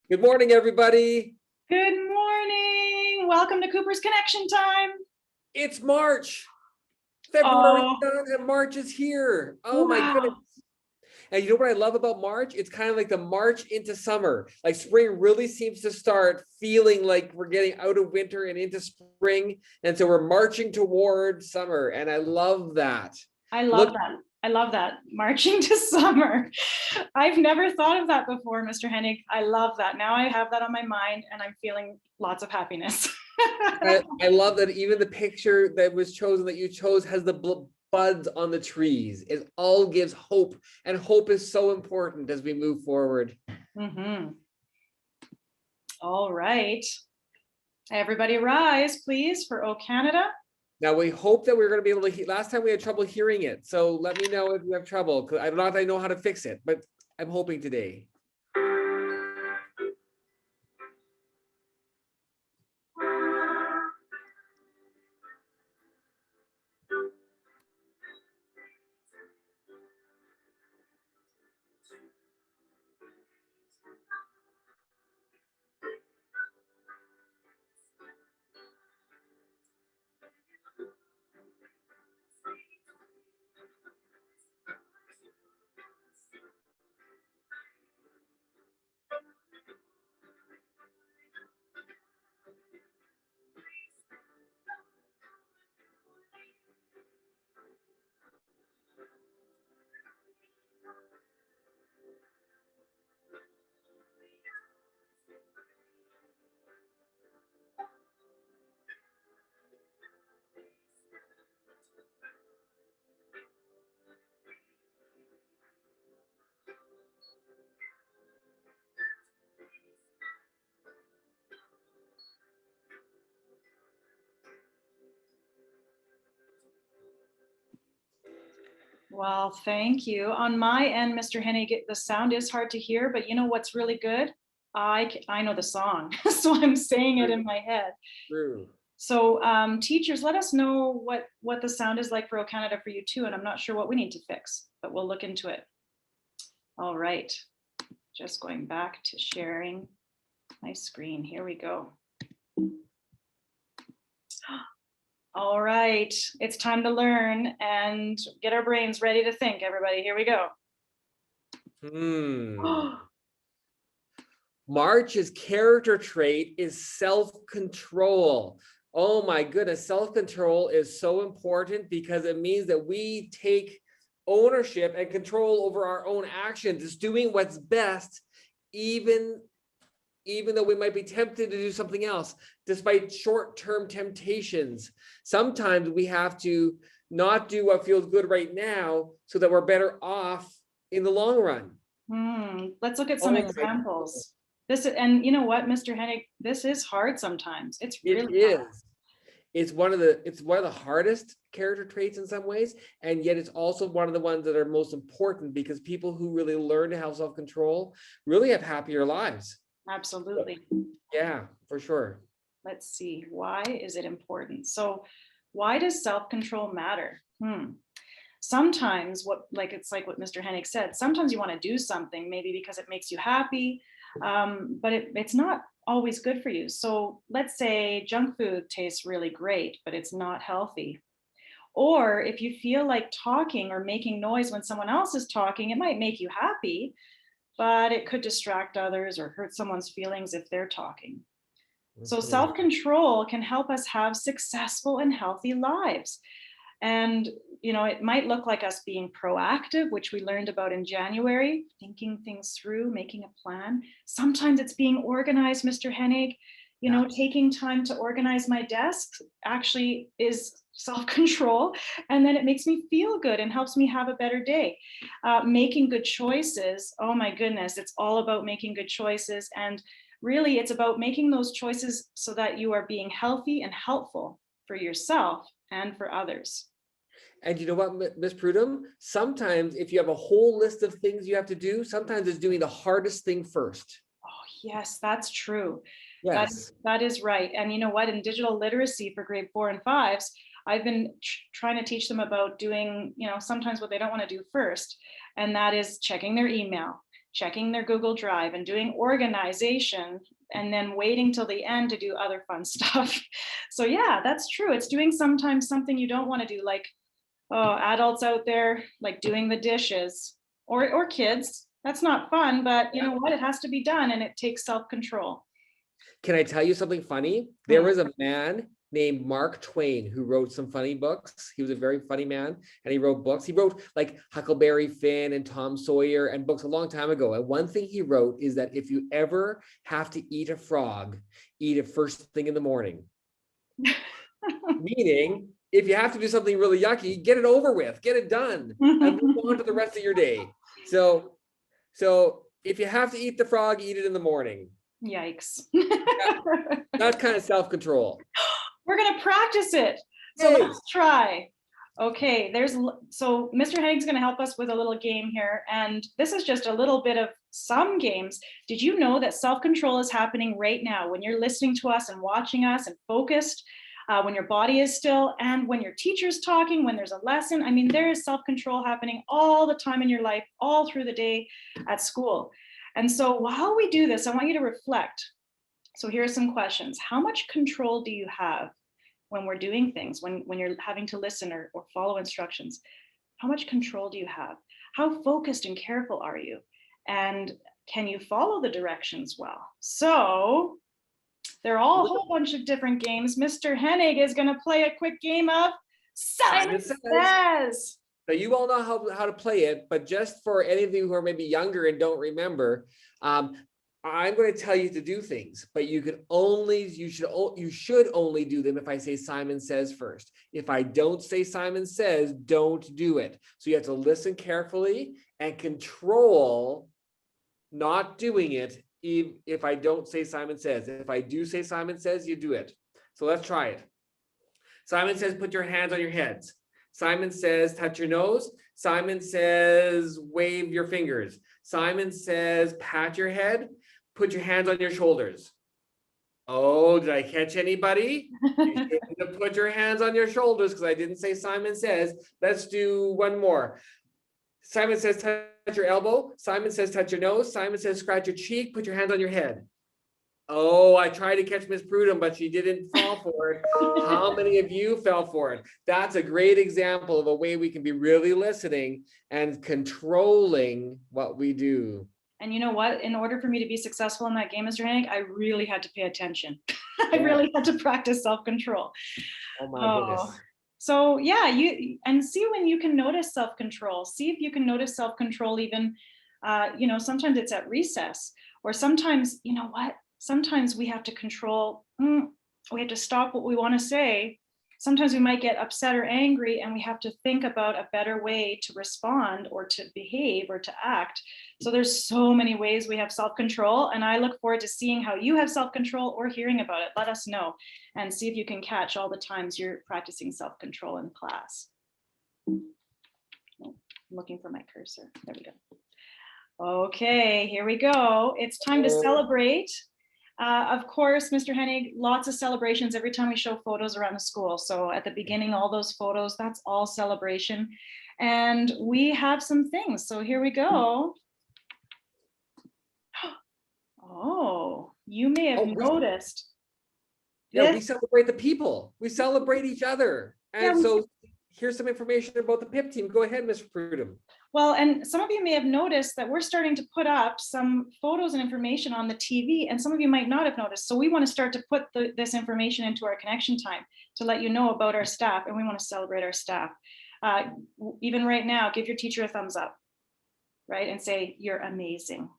Good morning, everybody. Good morning. Welcome to Cooper's Connection Time. It's March. February Oh, done and March is here. Oh my goodness. wow. And you know what I love about March? It's kind of like the March into summer. Like spring really seems to start feeling like we're getting out of winter and into spring. And so we're marching toward summer. And I love that. I love Look, that. I love that. Marching to summer. I've never thought of that before, Mr. Hennig. I love that. Now I have that on my mind and I'm feeling lots of happiness. I love that even the picture that was chosen that you chose has the buds on the trees. It all gives hope, and hope is so important as we move forward. Mm-hmm. All right. Everybody rise, please, for O Canada. Now we hope that we're going to be able to hear. Last time we had trouble hearing it, so let me know if you have trouble, because I don't know how to fix it, but I'm hoping today. Well, thank you. On my end, Mr. Hennig, the sound is hard to hear, but you know what's really good? I know the song, so I'm saying it in my head. True. So teachers, let us know what the sound is like for O Canada for you too. And I'm not sure what we need to fix, but we'll look into it. All right, just going back to sharing my screen. Here we go. All right, it's time to learn and get our brains ready to think, everybody. Here we go. March's character trait is self-control. Oh my goodness, self-control is so important because it means that we take ownership and control over our own actions. It's doing what's best, even though we might be tempted to do something else, despite short-term temptations. Sometimes we have to not do what feels good right now so that we're better off in the long run. Let's look at some examples. And you know what, Mr. Hennig, this is hard sometimes. It's really hard. It's one of the hardest character traits in some ways, and yet it's also one of the ones that are most important, because people who really learn to have self-control really have happier lives. Absolutely. Yeah, for sure. Let's see, why is it important? So why does self-control matter? Sometimes it's like what Mr. Hennig said, sometimes you want to do something maybe because it makes you happy, but it's not always good for you. So let's say junk food tastes really great, but it's not healthy. Or if you feel like talking or making noise when someone else is talking, it might make you happy, but it could distract others or hurt someone's feelings if they're talking. So self-control can help us have successful and healthy lives. And, you know, it might look like us being proactive, which we learned about in January, thinking things through, making a plan. Sometimes it's being organized, Mr. Hennig. You know, taking time to organize my desk actually is self-control, and then it makes me feel good and helps me have a better day. Making good choices, oh my goodness, it's all about making good choices. And really, it's about making those choices so that you are being healthy and helpful for yourself and for others. And you know what, Miss Prudhomme, sometimes if you have a whole list of things you have to do, sometimes it's doing the hardest thing first. Oh, yes, that's true. Yes. That is right. And you know what, in digital literacy for grade 4 and 5s, I've been trying to teach them about doing, you know, sometimes what they don't want to do first, and that is checking their email. checking their Google Drive and doing organization and then waiting till the end to do other fun stuff. So yeah, that's true. It's doing sometimes something you don't want to do, like adults out there, like doing the dishes, or kids. That's not fun, but you know what? It has to be done, and it takes self-control. Can I tell you something funny? There was a man named Mark Twain who wrote some funny books. He was a very funny man, and he wrote books. He wrote like Huckleberry Finn and Tom Sawyer and books a long time ago. And one thing he wrote is that if you ever have to eat a frog, eat it first thing in the morning. Meaning, if you have to do something really yucky, get it over with, get it done, and move on to the rest of your day. So if you have to eat the frog, eat it in the morning. Yikes. That's kind of self-control. We're going to practice it. So let's try. Okay, so Mr. Hennig's going to help us with a little game here. And this is just a little bit of some games. Did you know that self-control is happening right now when you're listening to us and watching us and focused, when your body is still, and when your teacher's talking, when there's a lesson? I mean, there is self-control happening all the time in your life, all through the day at school. And so while we do this, I want you to reflect. So here are some questions. How much control do you have when we're doing things, when you're having to listen or follow instructions? How much control do you have? How focused and careful are you? And can you follow the directions well? So they're all a whole bunch of different games. Mr. Hennig is going to play a quick game of Simon Says. So you all know how to play it, but just for any of you who are maybe younger and don't remember, I'm going to tell you to do things, but you should only do them if I say Simon Says first. If I don't say Simon Says, don't do it. So you have to listen carefully and control not doing it if I don't say Simon Says. If I do say Simon Says, you do it. So let's try it. Simon says, put your hands on your heads. Simon says, touch your nose. Simon says, wave your fingers. Simon says, pat your head. Put your hands on your shoulders. Oh, did I catch anybody? You shouldn't put your hands on your shoulders because I didn't say Simon Says. Let's do one more. Simon says, touch your elbow. Simon says, touch your nose. Simon says, scratch your cheek. Put your hands on your head. Oh, I tried to catch Miss Prudham, but she didn't fall for it. How many of you fell for it? That's a great example of a way we can be really listening and controlling what we do. And you know what? In order for me to be successful in that game, Mr. Hank, I really had to pay attention. I really had to practice self-control. Oh my goodness. So yeah, and see when you can notice self-control. See if you can notice self-control even, sometimes it's at recess, or sometimes, you know what? Sometimes we have to control, we have to stop what we want to say. Sometimes we might get upset or angry, and we have to think about a better way to respond or to behave or to act. So there's so many ways we have self-control, and I look forward to seeing how you have self-control or hearing about it. Let us know and see if you can catch all the times you're practicing self-control in class. I'm looking for my cursor. There we go. Okay, here we go. It's time to celebrate. Of course, Mr. Hennig, lots of celebrations every time we show photos around the school. So at the beginning, all those photos, that's all celebration. And we have some things. So here we go. Oh, you may have noticed. Yeah, we celebrate the people. We celebrate each other. And so here's some information about the PIP team. Go ahead, Ms. Prudham. Well, and some of you may have noticed that we're starting to put up some photos and information on the TV, and some of you might not have noticed. So we want to start to put this information into our connection time to let you know about our staff, and we want to celebrate our staff. Even right now, give your teacher a thumbs up, right? And say, you're amazing,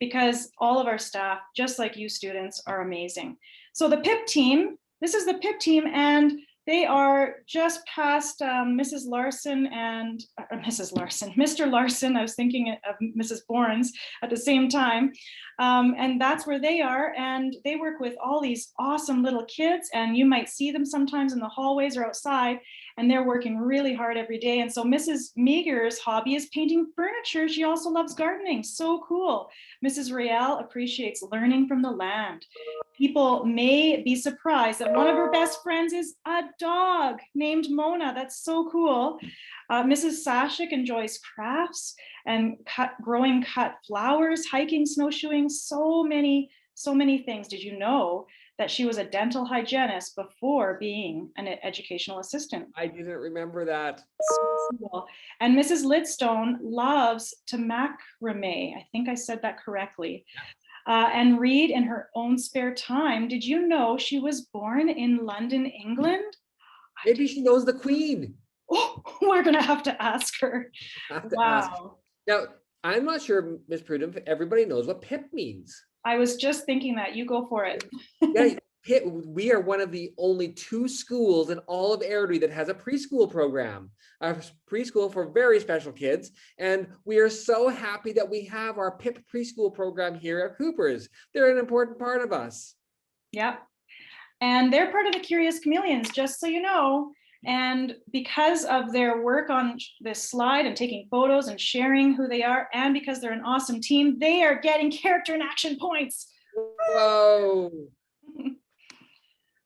because all of our staff, just like you students, are amazing. So the PIP team, this is the PIP team, and they are just past Mrs. Larson and Mr. Larson. I was thinking of Mrs. Bournes at the same time. And that's where they are. And they work with all these awesome little kids. And you might see them sometimes in the hallways or outside. And they're working really hard every day. And so Mrs. Meager's hobby is painting furniture. She also loves gardening. So cool. Mrs. Royale appreciates learning from the land. people may be surprised that one of her best friends is a dog named Mona. That's so cool. Mrs. Sashik enjoys crafts and growing cut flowers, hiking, snowshoeing, so many things. Did you know that she was a dental hygienist before being an educational assistant? I didn't remember that. So cool. And Mrs. Lidstone loves to macrame. I think I said that correctly. And read in her own spare time. Did you know she was born in London, England? Maybe she knows the Queen. Oh, we're gonna have to ask her. Have to ask. Wow. Now, I'm not sure, Ms. Prudham, if everybody knows what PIP means. I was just thinking that. You go for it. Yeah, PIP, we are one of the only 2 schools in all of Airdrie that has a preschool program, a preschool for very special kids. And we are so happy that we have our PIP preschool program here at Cooper's. They're an important part of us. Yep. And they're part of the Curious Chameleons, just so you know. And because of their work on this slide and taking photos and sharing who they are, and because they're an awesome team, they are getting character and action points. Whoa.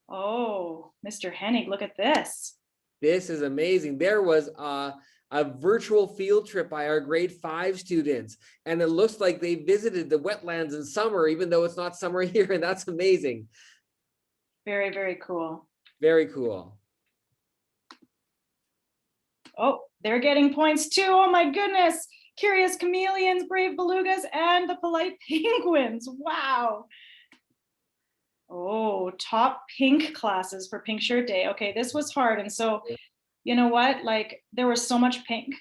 Oh, Mr. Hennig, look at this. This is amazing. There was a virtual field trip by our grade 5 students, and it looks like they visited the wetlands in summer, even though it's not summer here, and that's amazing. Very, very cool. Very cool. Oh, they're getting points too. Oh my goodness. Curious Chameleons, Brave Belugas, and the Polite Penguins. Wow. Oh, top pink classes for Pink Shirt Day. Okay, this was hard. And so, you know what? Like, there was so much pink.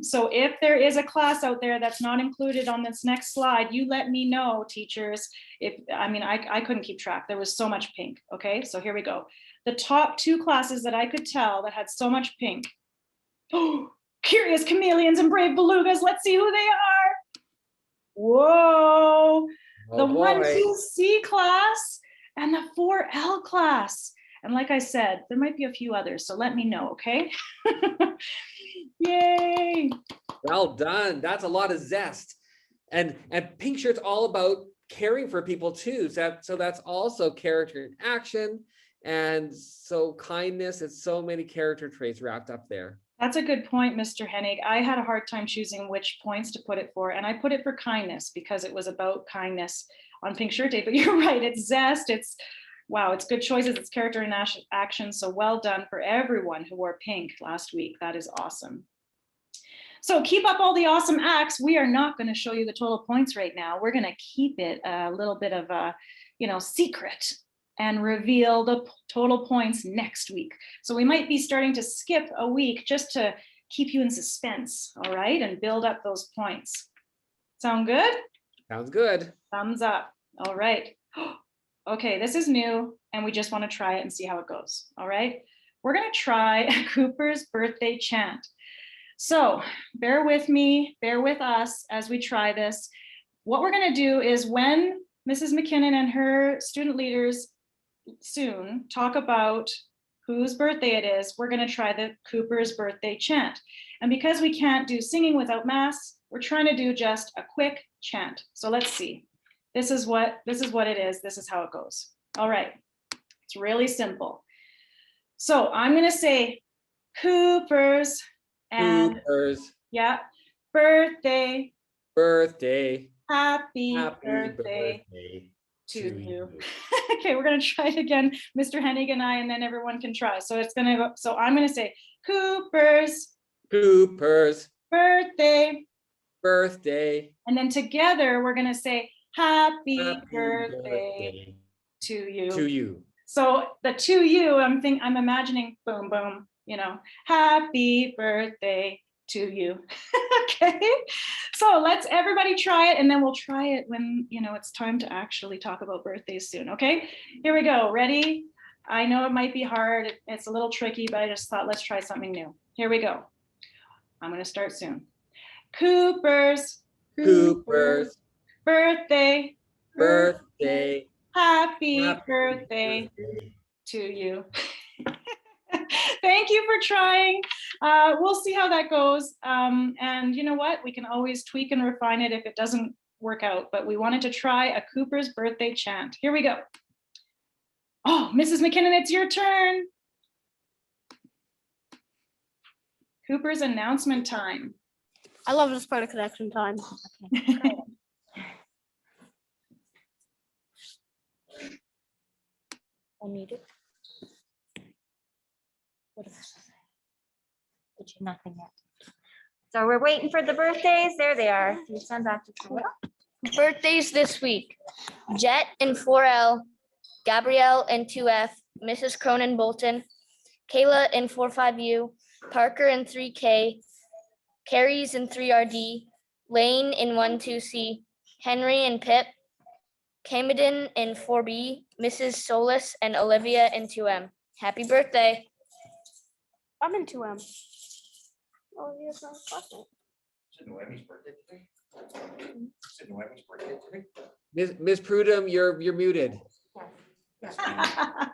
So if there is a class out there that's not included on this next slide, you let me know, teachers. I couldn't keep track. There was so much pink. Okay, so here we go. The top 2 classes that I could tell that had so much pink. Oh, Curious Chameleons and Brave Belugas. Let's see who they are. Whoa, Oh, the boy. 1-2C class and the 4L class. And like I said, there might be a few others, so let me know, okay? Yay. Well done. That's a lot of zest. And Pink Shirt's all about caring for people too. So that's also character in action. And so kindness, it's so many character traits wrapped up there. That's a good point, Mr. Hennig. I had a hard time choosing which points to put it for, and I put it for kindness because it was about kindness on Pink Shirt Day. But you're right, it's zest, it's wow, it's good choices, it's character and action. So well done for everyone who wore pink last week. That is awesome. So keep up all the awesome acts. We are not going to show you the total points right now. We're going to keep it a little bit of a, secret and reveal the total points next week. So we might be starting to skip a week just to keep you in suspense, all right? And build up those points. Sound good? Sounds good. Thumbs up. All right. Okay, this is new and we just want to try it and see how it goes, all right? We're gonna try Cooper's birthday chant. So bear with me, bear with us as we try this. What we're gonna do is when Mrs. McKinnon and her student leaders soon talk about whose birthday it is, we're going to try the Cooper's birthday chant. And because we can't do singing without mass, we're trying to do just a quick chant. So let's see. This is what it is. This is how it goes. All right. It's really simple. So I'm going to say Cooper's and Cooper's. Yeah, birthday. Birthday. Happy birthday to you. Okay, we're gonna try it again, Mr. Hennig and I, and then everyone can try. So I'm gonna say Cooper's birthday, and then together we're gonna say happy birthday to you. So the to you, I'm imagining boom, boom, happy birthday to you. Okay, so let's everybody try it, and then we'll try it when it's time to actually talk about birthdays soon. Okay, here we go. Ready? I know it might be hard, it's a little tricky, but I just thought let's try something new. Here we go. I'm going to start soon. Cooper's birthday, happy birthday to you. Thank you for trying. We'll see how that goes. And you know what? We can always tweak and refine it if it doesn't work out, but we wanted to try a Cooper's birthday chant. Here we go. Oh, Mrs. McKinnon, it's your turn. Cooper's announcement time. I love this part of connection time. I need it. What is this? Did you nothing yet? So we're waiting for the birthdays. There they are. You send back to school. Birthdays this week. Jet in 4L, Gabrielle in 2F, Mrs. Cronin Bolton, Kayla in 45U, Parker in 3K, Carrie's in 3RD, Lane in 12C, Henry and Pip, Camadon in 4B, Mrs. Solis and Olivia in 2M. Happy birthday. I'm in 2M. Olivia's not classmate. Is it Noemi's birthday today? Is it Noemi's birthday today? Ms. Prudhomme, you're muted. Yes, ma'am.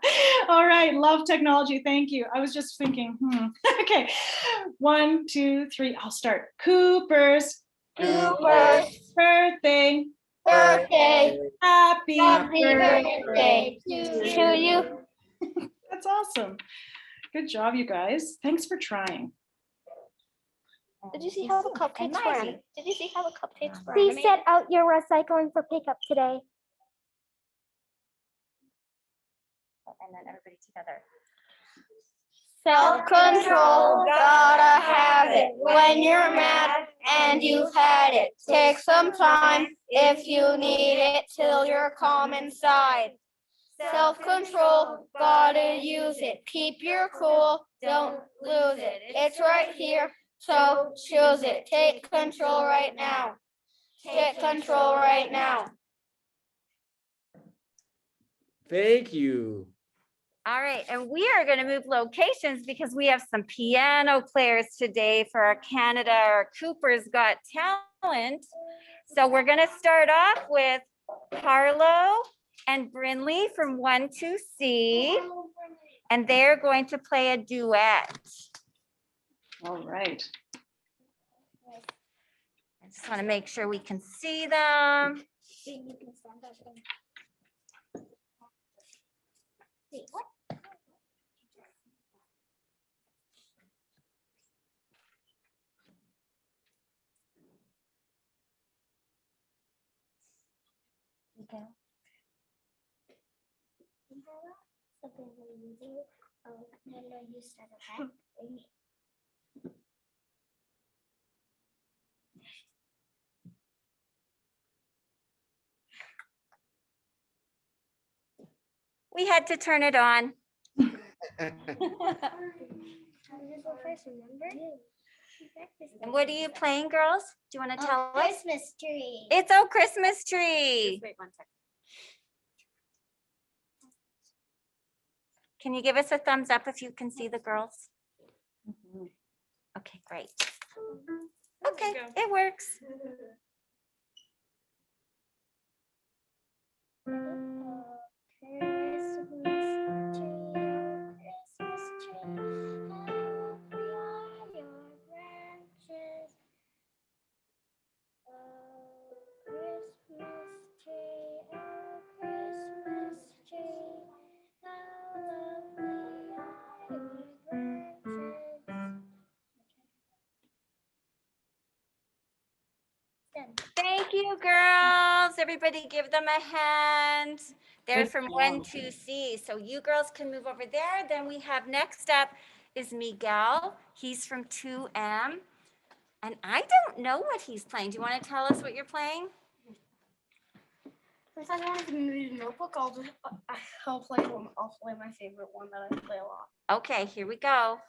All right, love technology. Thank you. I was just thinking, Okay, 1, 2, 3. I'll start. Cooper's Cooper's birthday. birthday. Happy Happy birthday. birthday to you. That's awesome. Good job, you guys. Thanks for trying. Did you see how the cupcakes were? Did you see how the cupcakes were? Please set out your recycling for pickup today. And then everybody together. Self-control, gotta have it when you're mad and you've had it. Take some time if you need it till you're calm inside. Self-control, gotta use it. Keep your cool, don't lose it. It's right here, so choose it. Take control right now. Take control right now. Thank you. All right, and we are going to move locations because we have some piano players today for our Canada or Cooper's Got Talent. So we're going to start off with Harlow and Brinley from 12C, and they're going to play a duet. All right. I just want to make sure we can see them. Wait, what? Something really easy. Oh, no, you start okay? We had to turn it on. And what are you playing, girls? Do you want to tell us? Christmas tree. It's a Christmas tree. Wait 1 second. Can you give us a thumbs up if you can see the girls? Okay, great. Okay, it works. Thank you, girls. Everybody give them a hand. They're Good from job. 12C. So you girls can move over there. Then we have next up is Miguel. He's from 2M. And I don't know what he's playing. Do you want to tell us what you're playing? Since I wanted to move the notebook, I'll play my favorite one that I play a lot. Okay, here we go.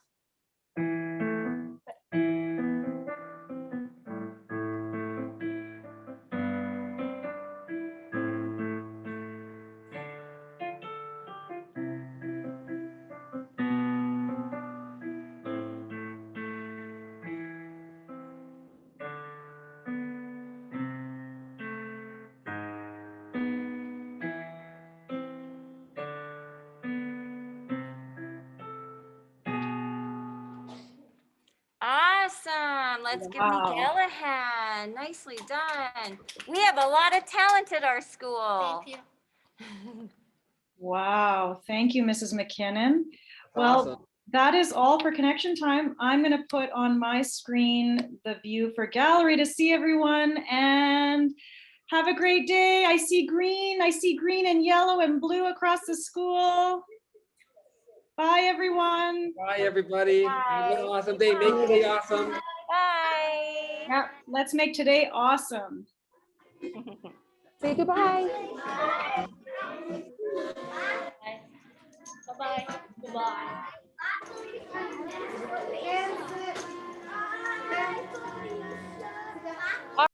Awesome. Let's give Wow. Miguel a hand. Nicely done. We have a lot of talent at our school. Thank you. Wow, thank you, Mrs. McKinnon. Well, Awesome. that is all for connection time. I'm gonna put on my screen the view for gallery to see everyone, and have a great day. I see green and yellow and blue across the school. Bye, everyone. Bye, everybody. Have an Bye. awesome day. Make today awesome. Bye. Yeah, let's make today awesome. Say goodbye. Bye-bye. Goodbye.